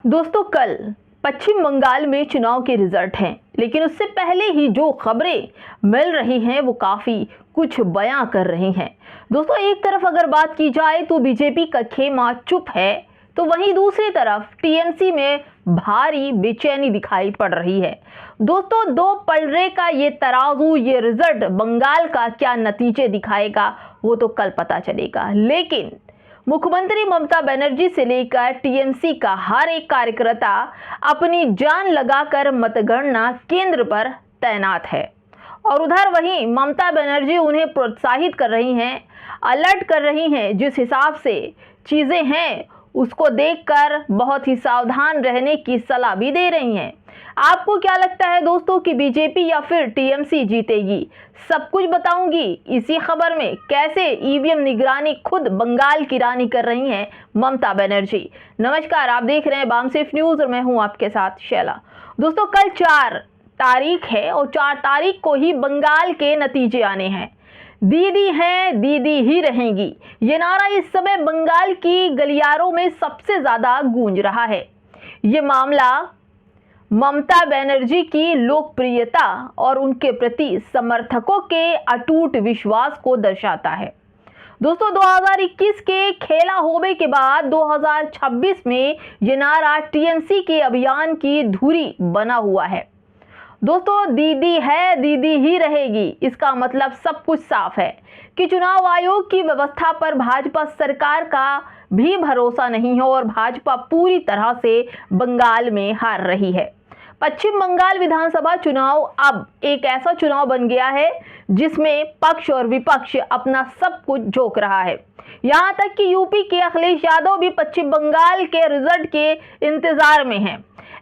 दोस्तों, कल पश्चिम बंगाल में चुनाव के रिजल्ट हैं, लेकिन उससे पहले ही जो खबरें मिल रही हैं वो काफ़ी कुछ बयां कर रही हैं। दोस्तों, एक तरफ अगर बात की जाए तो बीजेपी का खेमा चुप है, तो वहीं दूसरी तरफ टीएमसी में भारी बेचैनी दिखाई पड़ रही है। दोस्तों, दो पलड़े का ये तराजू, ये रिजल्ट बंगाल का क्या नतीजे दिखाएगा वो तो कल पता चलेगा। लेकिन मुख्यमंत्री ममता बनर्जी से लेकर टीएमसी का हर एक कार्यकर्ता अपनी जान लगाकर मतगणना केंद्र पर तैनात है और उधर वहीं ममता बनर्जी उन्हें प्रोत्साहित कर रही हैं, अलर्ट कर रही हैं। जिस हिसाब से चीजें हैं उसको देखकर बहुत ही सावधान रहने की सलाह भी दे रही हैं। आपको क्या लगता है दोस्तों कि बीजेपी या फिर टीएमसी जीतेगी? सब कुछ बताऊंगी इसी खबर में। कैसे ईवीएम निगरानी खुद बंगाल की रानी कर रही हैं ममता बनर्जी। नमस्कार, आप देख रहे हैं बामसेफ न्यूज और मैं हूं आपके साथ शैला। दोस्तों, कल 4 तारीख है और 4 तारीख को ही बंगाल के नतीजे आने हैं। दीदी हैं, दीदी ही रहेंगी, ये नारा इस समय बंगाल की गलियारों में सबसे ज्यादा गूंज रहा है। ये मामला ममता बनर्जी की लोकप्रियता और उनके प्रति समर्थकों के अटूट विश्वास को दर्शाता है। दोस्तों, 2021 के खेला होबे के बाद 2026 में ये नारा टीएमसी के अभियान की धुरी बना हुआ है। दोस्तों, दीदी है, दीदी ही रहेगी, इसका मतलब सब कुछ साफ है कि चुनाव आयोग की व्यवस्था पर भाजपा सरकार का भी भरोसा नहीं है और भाजपा पूरी तरह से बंगाल में हार रही है। पश्चिम बंगाल विधानसभा चुनाव अब एक ऐसा चुनाव बन गया है जिसमें पक्ष और विपक्ष अपना सब कुछ झोंक रहा है। यहां तक कि यूपी के अखिलेश यादव भी पश्चिम बंगाल के रिजल्ट के इंतजार में हैं।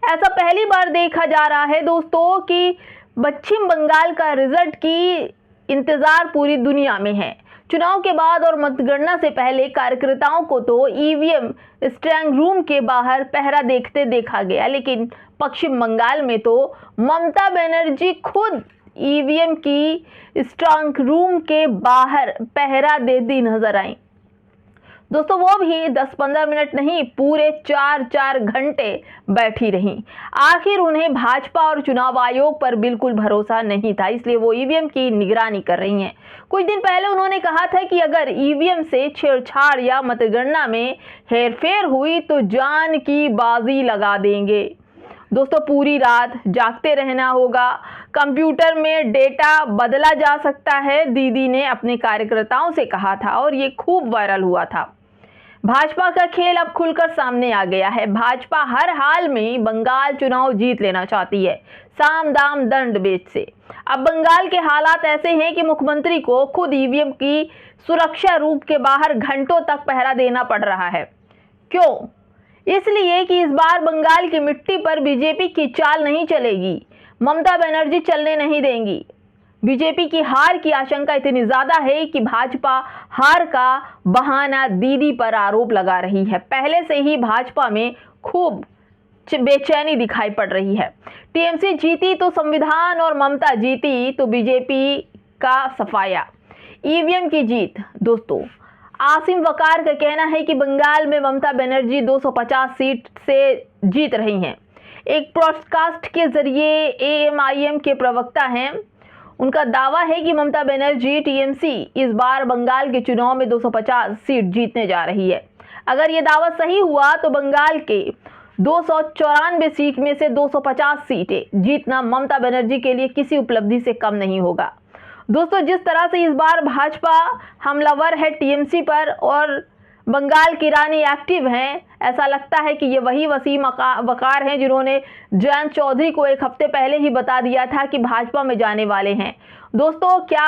ऐसा पहली बार देखा जा रहा है दोस्तों कि पश्चिम बंगाल का रिजल्ट की इंतजार पूरी दुनिया में है। चुनाव के बाद और मतगणना से पहले कार्यकर्ताओं को तो ईवीएम स्ट्रांग रूम के बाहर पहरा देखते देखा गया, लेकिन पश्चिम बंगाल में तो ममता बनर्जी खुद ईवीएम की स्ट्रांग रूम के बाहर पहरा देती नजर आई। दोस्तों, वो भी 10-15 मिनट नहीं, पूरे 4-4 घंटे बैठी रहीं। आखिर उन्हें भाजपा और चुनाव आयोग पर बिल्कुल भरोसा नहीं था, इसलिए वो ईवीएम की निगरानी कर रही हैं। कुछ दिन पहले उन्होंने कहा था कि अगर ईवीएम से छेड़छाड़ या मतगणना में हेरफेर हुई तो जान की बाजी लगा देंगे। दोस्तों, पूरी रात जागते रहना होगा, कंप्यूटर में डेटा बदला जा सकता है, दीदी ने अपने कार्यकर्ताओं से कहा था और ये खूब वायरल हुआ था। भाजपा का खेल अब खुलकर सामने आ गया है। भाजपा हर हाल में बंगाल चुनाव जीत लेना चाहती है, साम दाम दंड भेद से। अब बंगाल के हालात ऐसे हैं कि मुख्यमंत्री को खुद ईवीएम की सुरक्षा रूप के बाहर घंटों तक पहरा देना पड़ रहा है। क्यों? इसलिए कि इस बार बंगाल की मिट्टी पर बीजेपी की चाल नहीं चलेगी, ममता बनर्जी चलने नहीं देंगी। बीजेपी की हार की आशंका इतनी ज्यादा है कि भाजपा हार का बहाना दीदी पर आरोप लगा रही है। पहले से ही भाजपा में खूब बेचैनी दिखाई पड़ रही है। टीएमसी जीती तो संविधान और ममता जीती तो बीजेपी का सफाया। ईवीएम की जीत। दोस्तों, आसिम वकार का कहना है कि बंगाल में ममता बनर्जी 250 सीट से जीत रही हैं। एक पॉडकास्ट के जरिए एएमआईएम के प्रवक्ता हैं, उनका दावा है कि ममता बनर्जी टीएमसी इस बार बंगाल के चुनाव में 250 सीट जीतने जा रही है। अगर ये दावा सही हुआ तो बंगाल के 294 सीट में से 250 सीटें जीतना ममता बनर्जी के लिए किसी उपलब्धि से कम नहीं होगा। दोस्तों, जिस तरह से इस बार भाजपा हमलावर है टीएमसी पर और बंगाल की रानी एक्टिव हैं, ऐसा लगता है कि ये वही वसीम वकार हैं जिन्होंने जयंत चौधरी को एक हफ्ते पहले ही बता दिया था कि भाजपा में जाने वाले हैं। दोस्तों, क्या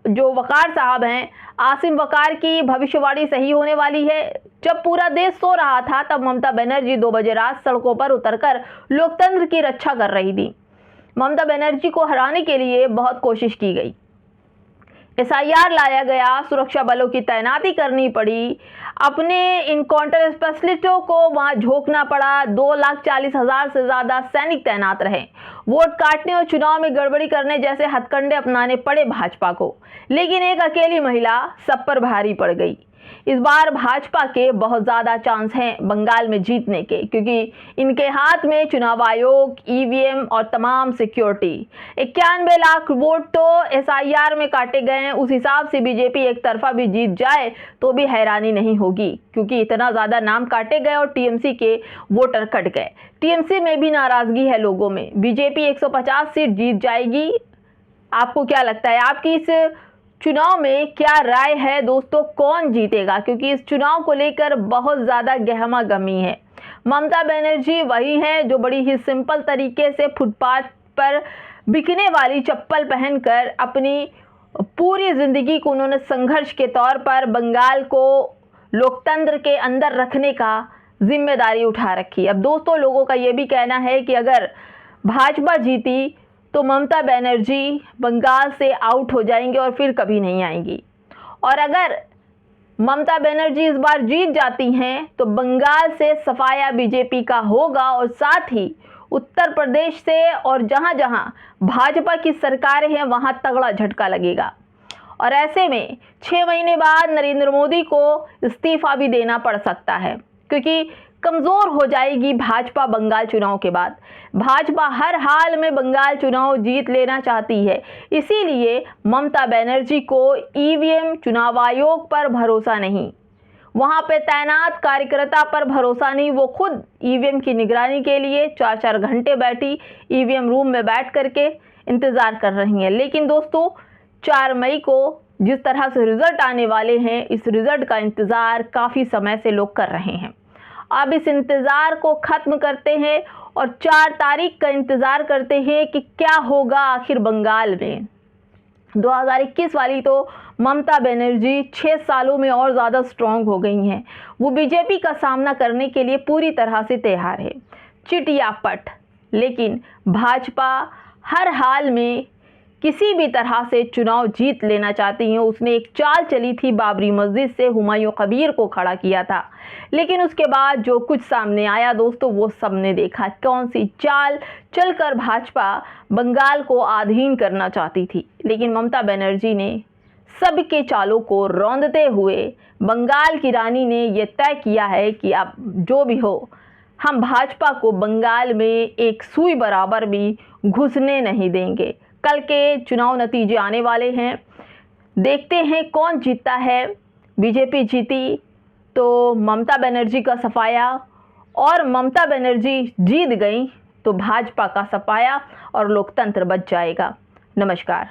जो वकार साहब हैं, आसिम वकार की भविष्यवाणी सही होने वाली है? जब पूरा देश सो रहा था तब ममता बनर्जी 2 बजे रात सड़कों पर उतरकर लोकतंत्र की रक्षा कर रही थी। ममता बनर्जी को हराने के लिए बहुत कोशिश की गई, एसआईआर लाया गया, सुरक्षा बलों की तैनाती करनी पड़ी, अपने इनकाउंटर स्पेशलिस्टों को वहां झोंकना पड़ा, 2,40,000 से ज्यादा सैनिक तैनात रहे, वोट काटने और चुनाव में गड़बड़ी करने जैसे हथकंडे अपनाने पड़े भाजपा को। लेकिन एक अकेली महिला सब पर भारी पड़ गई। इस बार भाजपा के बहुत ज़्यादा चांस हैं बंगाल में जीतने के, क्योंकि इनके हाथ में चुनाव आयोग, ईवीएम और तमाम सिक्योरिटी। 91 लाख वोट तो एसआईआर में काटे गए हैं। उस हिसाब से बीजेपी एक तरफा भी जीत जाए तो भी हैरानी नहीं होगी, क्योंकि इतना ज़्यादा नाम काटे गए और टीएमसी के वोटर कट गए। टीएमसी में भी नाराज़गी है लोगों में। बीजेपी 150 सीट जीत जाएगी। आपको क्या लगता है, आपकी इस चुनाव में क्या राय है दोस्तों, कौन जीतेगा? क्योंकि इस चुनाव को लेकर बहुत ज़्यादा गहमा गहमी है। ममता बनर्जी वही हैं जो बड़ी ही सिंपल तरीके से फुटपाथ पर बिकने वाली चप्पल पहनकर अपनी पूरी ज़िंदगी को उन्होंने संघर्ष के तौर पर बंगाल को लोकतंत्र के अंदर रखने का जिम्मेदारी उठा रखी। अब दोस्तों, लोगों का ये भी कहना है कि अगर भाजपा जीती तो ममता बनर्जी बंगाल से आउट हो जाएंगे और फिर कभी नहीं आएंगी, और अगर ममता बनर्जी इस बार जीत जाती हैं तो बंगाल से सफाया बीजेपी का होगा, और साथ ही उत्तर प्रदेश से और जहां जहां भाजपा की सरकारें हैं वहां तगड़ा झटका लगेगा। और ऐसे में 6 महीने बाद नरेंद्र मोदी को इस्तीफा भी देना पड़ सकता है, क्योंकि कमज़ोर हो जाएगी भाजपा बंगाल चुनाव के बाद। भाजपा हर हाल में बंगाल चुनाव जीत लेना चाहती है, इसीलिए ममता बनर्जी को ईवीएम, चुनाव आयोग पर भरोसा नहीं, वहां पे तैनात कार्यकर्ता पर भरोसा नहीं। वो खुद ईवीएम की निगरानी के लिए 4-4 घंटे बैठी ईवीएम रूम में बैठ करके इंतज़ार कर रही हैं। लेकिन दोस्तों, 4 मई को जिस तरह से रिज़ल्ट आने वाले हैं, इस रिज़ल्ट का इंतज़ार काफ़ी समय से लोग कर रहे हैं। अब इस इंतज़ार को ख़त्म करते हैं और 4 तारीख का इंतज़ार करते हैं कि क्या होगा आखिर बंगाल में। 2021 वाली तो ममता बनर्जी 6 सालों में और ज़्यादा स्ट्रॉन्ग हो गई हैं। वो बीजेपी का सामना करने के लिए पूरी तरह से तैयार है, चिट या पट। लेकिन भाजपा हर हाल में किसी भी तरह से चुनाव जीत लेना चाहती हैं। उसने एक चाल चली थी, बाबरी मस्जिद से हुमायूं कबीर को खड़ा किया था, लेकिन उसके बाद जो कुछ सामने आया दोस्तों, वो सबने देखा। कौन सी चाल चलकर भाजपा बंगाल को अधीन करना चाहती थी, लेकिन ममता बनर्जी ने सबके चालों को रौंदते हुए बंगाल की रानी ने यह तय किया है कि अब जो भी हो, हम भाजपा को बंगाल में एक सुई बराबर भी घुसने नहीं देंगे। कल के चुनाव नतीजे आने वाले हैं, देखते हैं कौन जीतता है। बीजेपी जीती तो ममता बनर्जी का सफाया, और ममता बनर्जी जीत गई तो भाजपा का सफाया और लोकतंत्र बच जाएगा। नमस्कार।